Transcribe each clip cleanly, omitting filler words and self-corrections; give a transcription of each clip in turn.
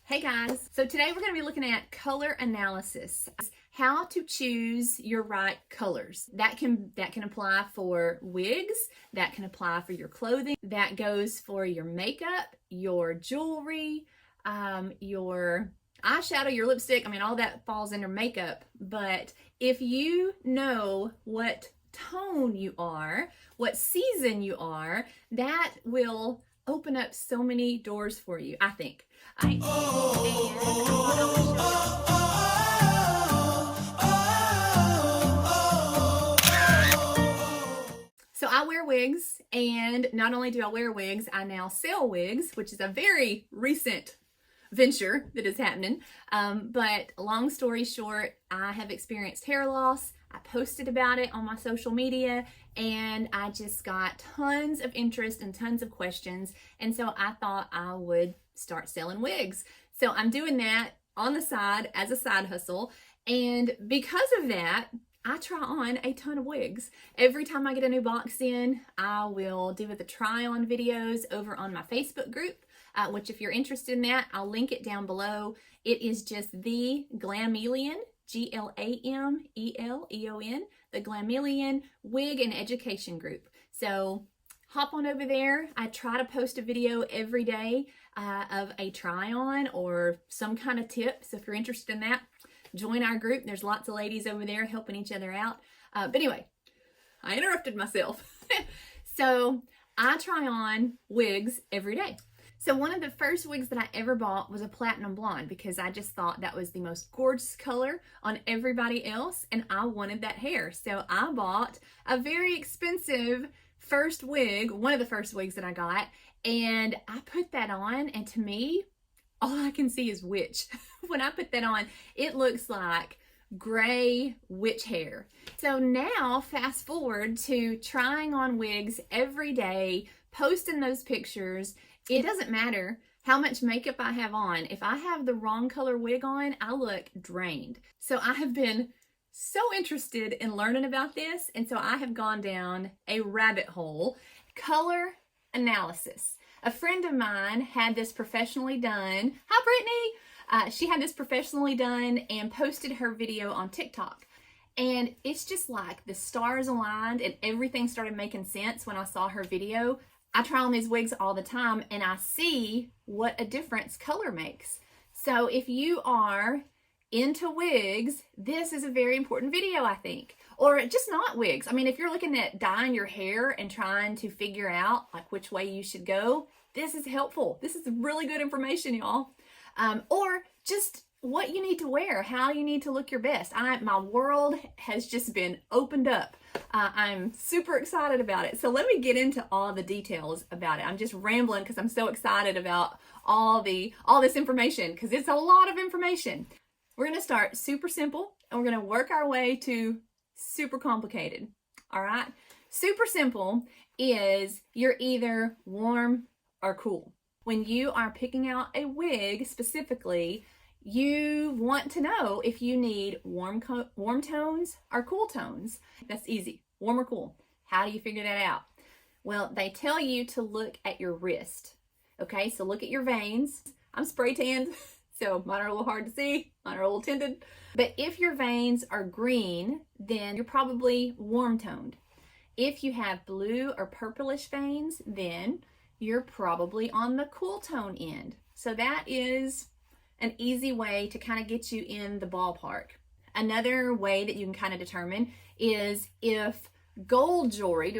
Hey guys, so today we're going to be looking at color analysis, how to choose your right colors. That can apply for wigs, that can apply for your clothing, that goes for your makeup, your jewelry, your eyeshadow, your lipstick. I mean, all that falls under makeup. But if you know what tone you are, what season you are, that will open up so many doors for you, I think. So I wear wigs, and not only do I wear wigs, I now sell wigs, which is a very recent venture that is happening. But long story short, I have experienced hair loss. I posted about it on my social media, and I just got tons of interest and tons of questions. And so I thought I would start selling wigs. So I'm doing that on the side as a side hustle. And because of that, I try on a ton of wigs. Every time I get a new box in, I will do the try on videos over on my Facebook group, which if you're interested in that, I'll link it down below. It is just the Glameleon, Glameleon, the Glameleon Wig and Education Group. So hop on over there. I try to post a video every day of a try on or some kind of tip. So if you're interested in that, join our group. There's lots of ladies over there helping each other out. But anyway, I interrupted myself. So I try on wigs every day. So one of the first wigs that I ever bought was a platinum blonde because I just thought that was the most gorgeous color on everybody else, and I wanted that hair. So I bought a very expensive first wig, one of the first wigs that I got, and I put that on, and to me, all I can see is witch. When I put that on, it looks like gray witch hair. So now fast forward to trying on wigs every day, posting those pictures. It doesn't matter how much makeup I have on. If I have the wrong color wig on, I look drained. So I have been so interested in learning about this, and so I have gone down a rabbit hole. Color analysis. A friend of mine had this professionally done. Hi, Brittany! She had this professionally done and posted her video on TikTok. And it's just like the stars aligned and everything started making sense when I saw her video. I try on these wigs all the time and I see what a difference color makes. So if you are into wigs, this is a very important video, I think. Or just not wigs. I mean, if you're looking at dyeing your hair and trying to figure out like which way you should go, this is helpful. This is really good information, y'all. Or just what you need to wear, how you need to look your best. My world has just been opened up. I'm super excited about it. So let me get into all the details about it. I'm just rambling because I'm so excited about all this information because it's a lot of information. We're going to start super simple and we're going to work our way to super complicated. All right. Super simple is you're either warm or cool. When you are picking out a wig specifically, you want to know if you need warm tones or cool tones. That's easy. Warm or cool. How do you figure that out? Well, they tell you to look at your wrist. Okay, so look at your veins. I'm spray tanned, so mine are a little hard to see. Mine are a little tinted. But if your veins are green, then you're probably warm toned. If you have blue or purplish veins, then you're probably on the cool tone end. So that is an easy way to kind of get you in the ballpark. Another way that you can kind of determine is if gold jewelry,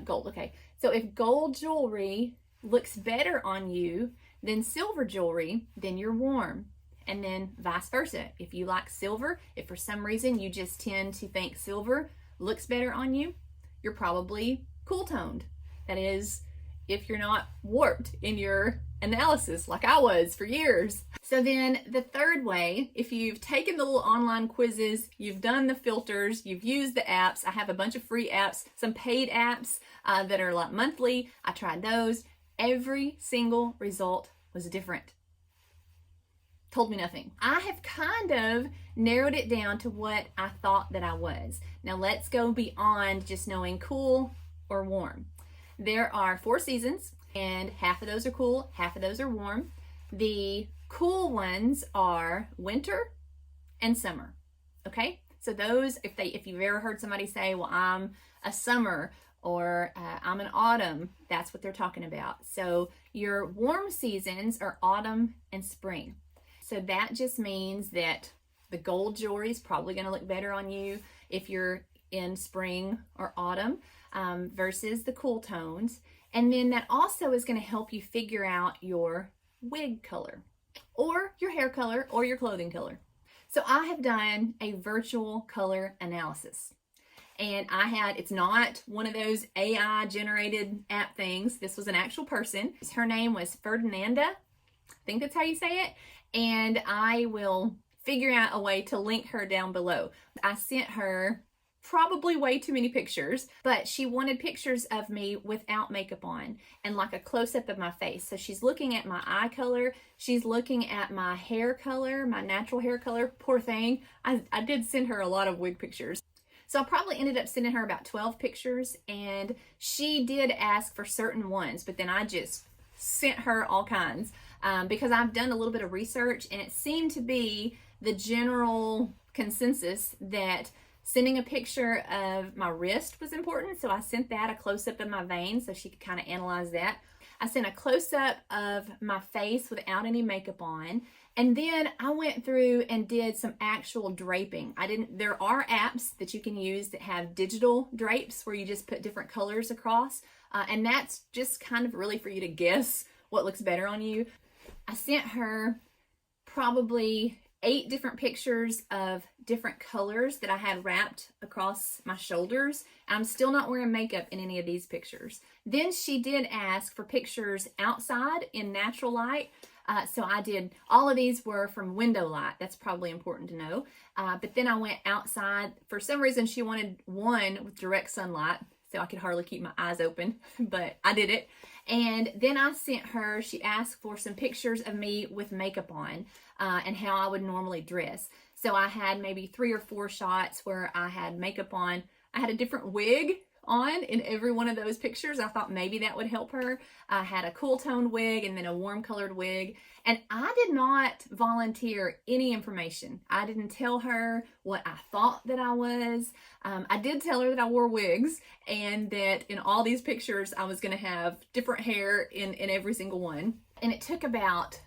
gold, okay. So if gold jewelry looks better on you than silver jewelry, then you're warm. And then vice versa. If you like silver, if for some reason you just tend to think silver looks better on you, you're probably cool toned. That is, if you're not warped in your analysis like I was for years. So then the third way, if you've taken the little online quizzes, you've done the filters, you've used the apps. I have a bunch of free apps, some paid apps that are like monthly. I tried those. Every single result was different. Told me nothing. I have kind of narrowed it down to what I thought that I was. Now let's go beyond just knowing cool or warm. There are 4 seasons, and half of those are cool, half of those are warm. The Cool ones are winter and summer. Okay, so those, if you've ever heard somebody say, well, I'm a summer, or I'm an autumn, that's what they're talking about. So your warm seasons are autumn and spring. So that just means that the gold jewelry is probably going to look better on you if you're in spring or autumn versus the cool tones. And then that also is going to help you figure out your wig color or your hair color or your clothing color. So I have done a virtual color analysis. And it's not one of those AI generated app things. This was an actual person. Her name was Ferdinanda. I think that's how you say it. And I will figure out a way to link her down below. I sent her probably way too many pictures, but she wanted pictures of me without makeup on and like a close-up of my face. So she's looking at my eye color. She's looking at my hair color, my natural hair color. Poor thing. I did send her a lot of wig pictures. So I probably ended up sending her about 12 pictures, and she did ask for certain ones, but then I just sent her all kinds because I've done a little bit of research, and it seemed to be the general consensus that sending a picture of my wrist was important. So I sent that, a close-up of my veins, so she could kind of analyze that. I sent a close-up of my face without any makeup on. And then I went through and did some actual draping. There are apps that you can use that have digital drapes where you just put different colors across. And that's just kind of really for you to guess what looks better on you. I sent her probably 8 different pictures of different colors that I had wrapped across my shoulders. I'm still not wearing makeup in any of these pictures. Then she did ask for pictures outside in natural light. So I did, all of these were from window light. That's probably important to know. But then I went outside. For some reason, she wanted one with direct sunlight, so I could hardly keep my eyes open, but I did it. And then I sent her, she asked for some pictures of me with makeup on and how I would normally dress. So I had maybe 3 or 4 shots where I had makeup on. I had a different wig on in every one of those pictures. I thought maybe that would help her. I had a cool tone wig and then a warm colored wig. And I did not volunteer any information. I didn't tell her what I thought that I was. I did tell her that I wore wigs and that in all these pictures I was going to have different hair in every single one. And it took about,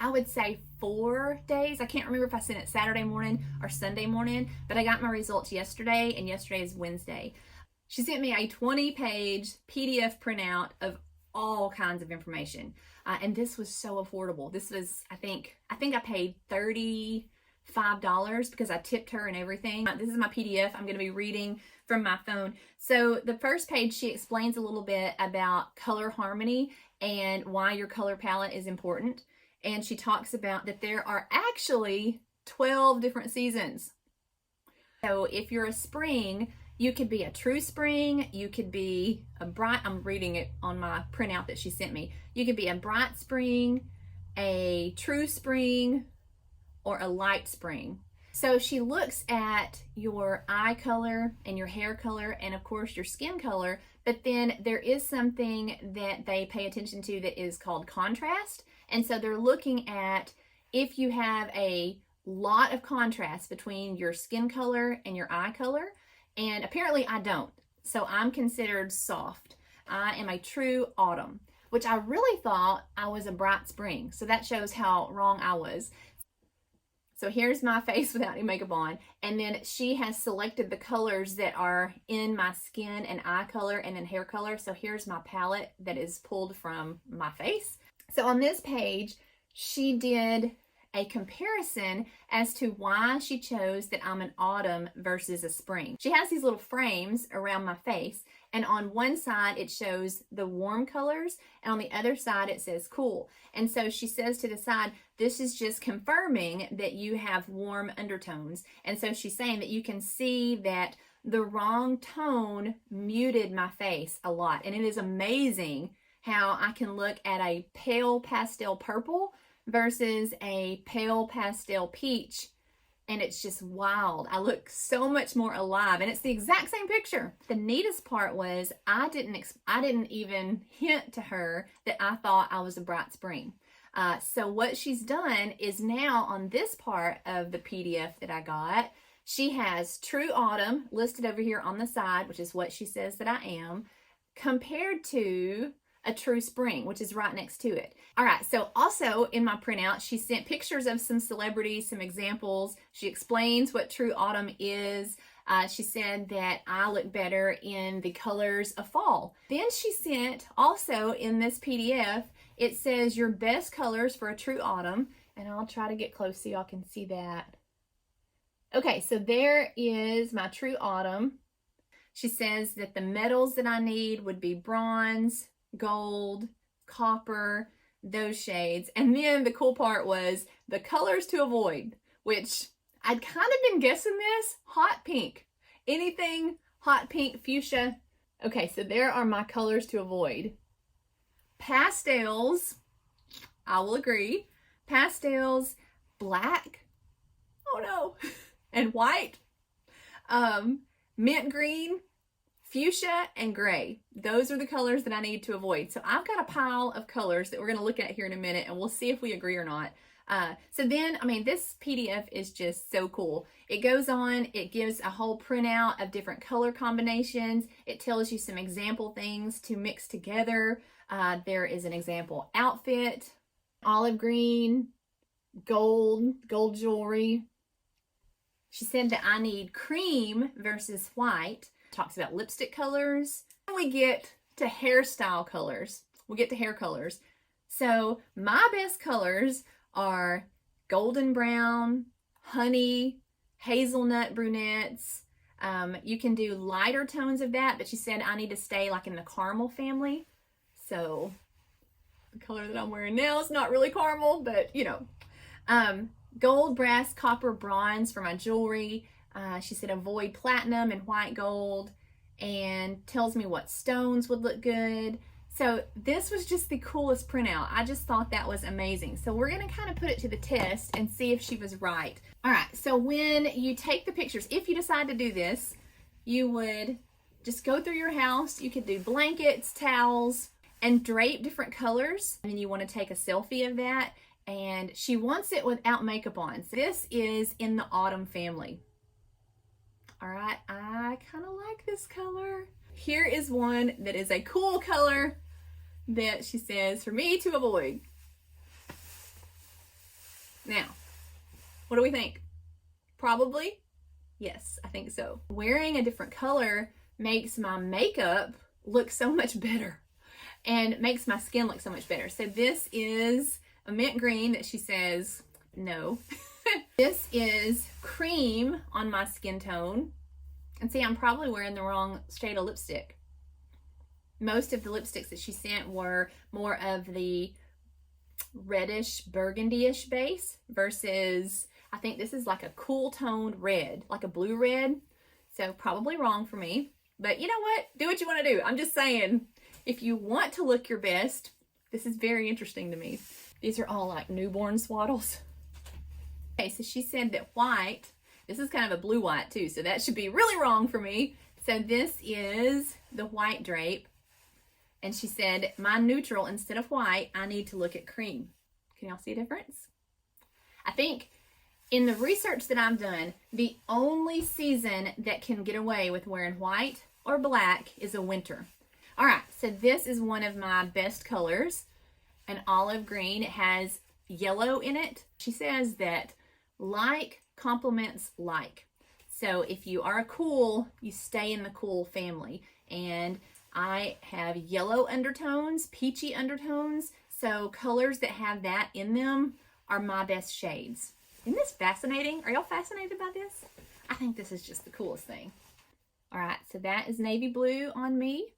I would say, 4 days. I can't remember if I sent it Saturday morning or Sunday morning, but I got my results yesterday, and yesterday is Wednesday. She sent me a 20-page PDF printout of all kinds of information. And this was so affordable. This was, I think I paid $35 because I tipped her and everything. This is my PDF. I'm going to be reading from my phone. So the first page, she explains a little bit about color harmony and why your color palette is important. And she talks about that there are actually 12 different seasons. So if you're a spring, you could be a true spring, you could be a bright, I'm reading it on my printout that she sent me. You could be a bright spring, a true spring, or a light spring. So she looks at your eye color and your hair color and of course your skin color, but then there is something that they pay attention to that is called contrast. And so they're looking at if you have a lot of contrast between your skin color and your eye color. And apparently I don't. So I'm considered soft. I am a true autumn, which I really thought I was a bright spring. So that shows how wrong I was. So here's my face without any makeup on. And then she has selected the colors that are in my skin and eye color and then hair color. So here's my palette that is pulled from my face. So on this page, she did a comparison as to why she chose that I'm an autumn versus a spring. She has these little frames around my face, and on one side it shows the warm colors, and on the other side it says cool. And so she says to the side, this is just confirming that you have warm undertones. And so she's saying that you can see that the wrong tone muted my face a lot. And it is amazing how I can look at a pale pastel purple versus a pale pastel peach, and it's just wild. I look so much more alive, and it's the exact same picture. The neatest part was I didn't even hint to her that I thought I was a bright spring. So what she's done is now on this part of the PDF that I got, she has True Autumn listed over here on the side, which is what she says that I am, compared to a True Spring, which is right next to it. All right, so also in my printout, she sent pictures of some celebrities, some examples. She explains what True Autumn is. She said that I look better in the colors of fall. Then she sent also in this PDF, it says your best colors for a True Autumn, and I'll try to get close so y'all can see that. Okay, so there is my True Autumn. She says that the metals that I need would be bronze, gold, copper, those shades. And then the cool part was the colors to avoid, which I'd kind of been guessing this. Hot pink. Anything hot pink, fuchsia. Okay, so there are my colors to avoid. Pastels, I will agree. Pastels, black. Oh no. And white. Mint green, fuchsia, and gray. Those are the colors that I need to avoid. So I've got a pile of colors that we're going to look at here in a minute, and we'll see if we agree or not. So then, I mean, this PDF is just so cool. It goes on, it gives a whole printout of different color combinations. It tells you some example things to mix together. There is an example outfit, olive green, gold jewelry. She said that I need cream versus white. Talks about lipstick colors. And we get to hairstyle colors. We'll get to hair colors. So my best colors are golden brown, honey, hazelnut brunettes. You can do lighter tones of that, but she said I need to stay like in the caramel family. So the color that I'm wearing now is not really caramel, but you know. Gold, brass, copper, bronze for my jewelry. She said avoid platinum and white gold, and tells me what stones would look good. So this was just the coolest printout. I just thought that was amazing. So we're going to kind of put it to the test and see if she was right. All right, so when you take the pictures, if you decide to do this, you would just go through your house. You could do blankets, towels, and drape different colors. And then you want to take a selfie of that. And she wants it without makeup on. So this is in the autumn family. All right, I kind of like this color. Here is one that is a cool color that she says for me to avoid. Now, what do we think? Probably? Yes, I think so. Wearing a different color makes my makeup look so much better and makes my skin look so much better. So this is a mint green that she says no. This is cream on my skin tone. And see, I'm probably wearing the wrong shade of lipstick. Most of the lipsticks that she sent were more of the reddish, burgundy-ish base versus, I think this is like a cool toned red, like a blue red. So probably wrong for me. But you know what? Do what you want to do. I'm just saying, if you want to look your best, this is very interesting to me. These are all like newborn swaddles. Okay, so she said that white, this is kind of a blue white too, so that should be really wrong for me. So this is the white drape. And she said, my neutral, instead of white, I need to look at cream. Can y'all see a difference? I think in the research that I've done, the only season that can get away with wearing white or black is a winter. All right, so this is one of my best colors. An olive green. It has yellow in it. She says that like complements like. So if you are a cool, you stay in the cool family. And I have yellow undertones, peachy undertones. So colors that have that in them are my best shades. Isn't this fascinating? Are y'all fascinated by this? I think this is just the coolest thing. All right, so that is navy blue on me.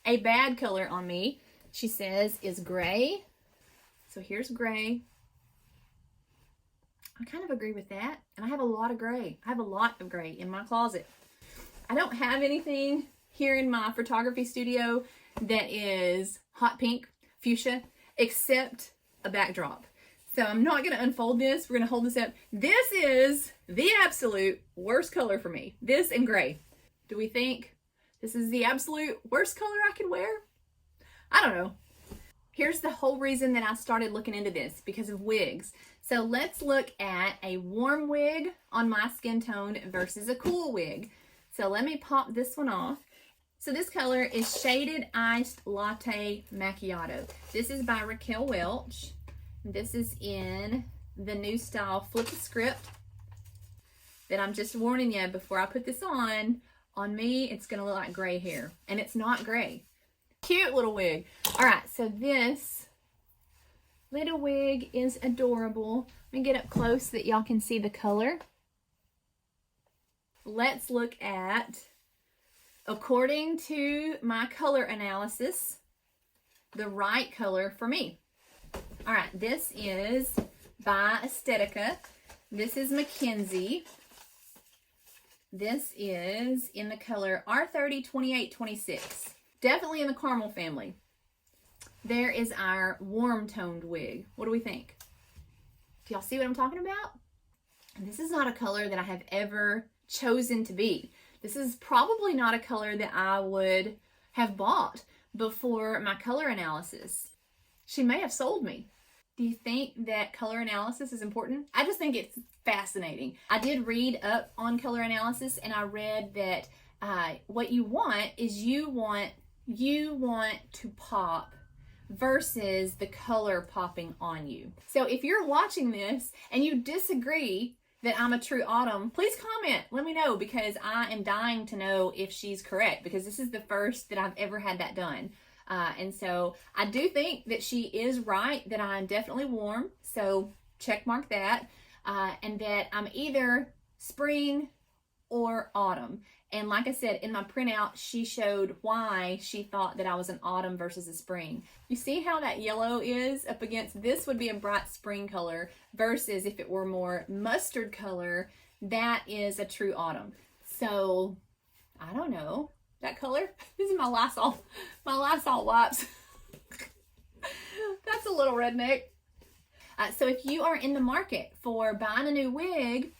A bad color on me, she says, is gray. So here's gray. I kind of agree with that. And I have a lot of gray. I have a lot of gray in my closet. I don't have anything here in my photography studio that is hot pink, fuchsia, except a backdrop. So I'm not going to unfold this. We're going to hold this up. This is the absolute worst color for me. This and gray. Do we think this is the absolute worst color I could wear? I don't know. Here's the whole reason that I started looking into this, because of wigs. So let's look at a warm wig on my skin tone versus a cool wig. So let me pop this one off. So this color is Shaded Iced Latte Macchiato. This is by Raquel Welch. This is in the new style Flip the Script. That I'm just warning you before I put this on me, it's gonna look like gray hair. And it's not gray. Cute little wig. All right, so this little wig is adorable. Let me get up close so that y'all can see the color. Let's look at, according to my color analysis, the right color for me. All right, this is by Estetica. This is MacKenzie. This is in the color R30 2826. Definitely in the caramel family. There is our warm toned wig. What do we think? Do y'all see what I'm talking about? This is not a color that I have ever chosen to be. This is probably not a color that I would have bought before my color analysis. She may have sold me. Do you think that color analysis is important? I just think it's fascinating. I did read up on color analysis, and I read that what you want is you want to pop versus the color popping on you. So if you're watching this and you disagree that I'm a true autumn, please comment. Let me know, because I am dying to know if she's correct, because this is the first that I've ever had that done. And so I do think that she is right, that I'm definitely warm. So check mark that. And that I'm either spring or autumn. And like I said, in my printout, she showed why she thought that I was an autumn versus a spring. You see how that yellow is up against, this would be a bright spring color, versus if it were more mustard color, that is a true autumn. So, I don't know. That color, this is my Lysol wipes. That's a little redneck. So if you are in the market for buying a new wig,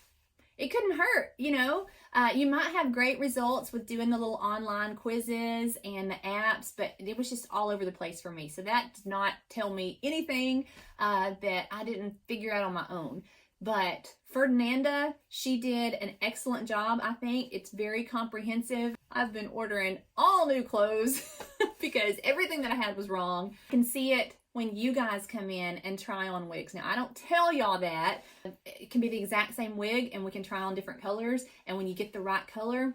it couldn't hurt, you know. You might have great results with doing the little online quizzes and the apps, but it was just all over the place for me. So that does not tell me anything that I didn't figure out on my own. But Ferdinanda, she did an excellent job, I think. It's very comprehensive. I've been ordering all new clothes because everything that I had was wrong. I can see it when you guys come in and try on wigs. Now, I don't tell y'all that. It can be the exact same wig and we can try on different colors. And when you get the right color,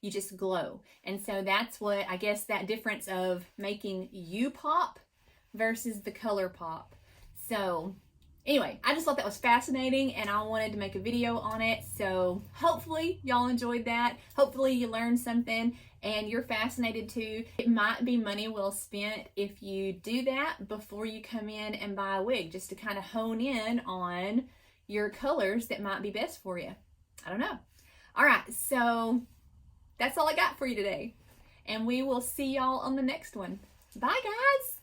you just glow. And so that's what, I guess, that difference of making you pop versus the color pop. So anyway, I just thought that was fascinating and I wanted to make a video on it. So hopefully y'all enjoyed that. Hopefully you learned something and you're fascinated too. It might be money well spent if you do that before you come in and buy a wig, just to kind of hone in on your colors that might be best for you. I don't know. All right, so that's all I got for you today. And we will see y'all on the next one. Bye, guys.